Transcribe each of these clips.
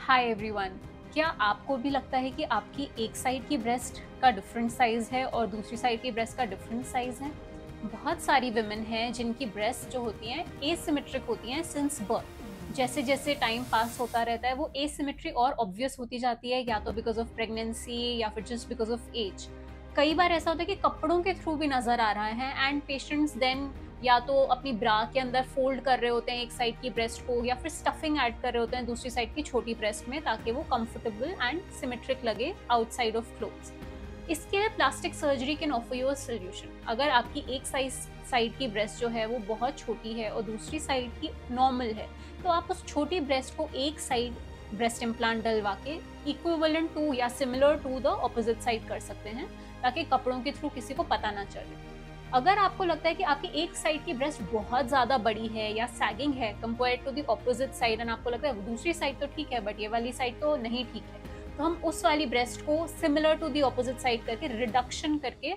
Hi everyone. क्या आपको भी लगता है कि आपकी एक साइड की ब्रेस्ट का डिफरेंट साइज है और दूसरी साइड की ब्रेस्ट का डिफरेंट साइज है? बहुत सारी विमेन हैं जिनकी ब्रेस्ट जो होती हैं एसिमेट्रिक होती हैं सिंस बर्थ। जैसे जैसे टाइम पास होता रहता है वो एसिमेट्री और ऑब्वियस होती जाती है, या तो बिकॉज ऑफ प्रेगनेंसी या फिर जस्ट बिकॉज ऑफ एज। कई बार ऐसा होता है कि कपड़ों के थ्रू भी नजर आ रहा है एंड पेशेंट्स देन या तो अपनी ब्रा के अंदर फोल्ड कर रहे होते हैं एक साइड की ब्रेस्ट को, या फिर स्टफिंग ऐड कर रहे होते हैं दूसरी साइड की छोटी ब्रेस्ट में ताकि वो कंफर्टेबल एंड सिमेट्रिक लगे आउटसाइड ऑफ क्लोथ्स। इसके लिए plastic surgery can offer you a solution. अगर आपकी एक साइड की ब्रेस्ट जो है वो बहुत छोटी है और दूसरी साइड की नॉर्मल है, तो आप उस छोटी ब्रेस्ट को एक साइड ब्रेस्ट इम्प्लांट डलवा के इक्विवेलेंट टू या similar to the opposite side कर सकते हैं ताकि कपड़ों के थ्रू किसी को पता ना चले। अगर आपको लगता है कि आपकी एक साइड की ब्रेस्ट बहुत ज्यादा बड़ी है या सैगिंग है compare to the opposite side, and आपको लगता है दूसरी साइड तो ठीक है बट ये वाली साइड तो नहीं ठीक है, तो हम उस वाली ब्रेस्ट को similar to the opposite side करके रिडक्शन करके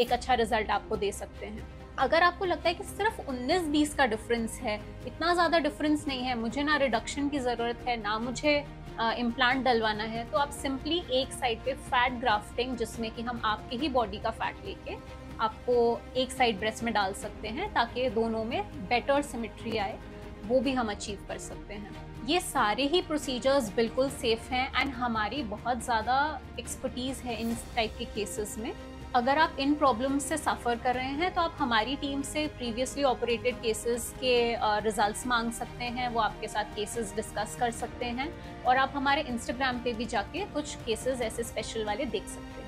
एक अच्छा रिजल्ट आपको दे सकते हैं। अगर आपको लगता है कि सिर्फ 19-20 का डिफरेंस है, इतना ज्यादा डिफरेंस नहीं है, मुझे ना रिडक्शन की जरूरत है ना मुझे इम्प्लांट डलवाना है, तो आप सिंपली एक साइड पे फैट ग्राफ्टिंग, जिसमें कि हम आपके ही बॉडी का फैट लेके आपको एक साइड ब्रेस्ट में डाल सकते हैं ताकि दोनों में बेटर सिमेट्री आए, वो भी हम अचीव कर सकते हैं। ये सारे ही प्रोसीजर्स बिल्कुल सेफ हैं एंड हमारी बहुत ज़्यादा एक्सपर्टीज़ है इन टाइप के केसेस में। अगर आप इन प्रॉब्लम्स से सफ़र कर रहे हैं तो आप हमारी टीम से प्रीवियसली ऑपरेटेड केसेस के रिजल्ट्स मांग सकते हैं, वो आपके साथ केसेस डिस्कस कर सकते हैं और आप हमारे इंस्टाग्राम पे भी जाके कुछ केसेस ऐसे स्पेशल वाले देख सकते हैं।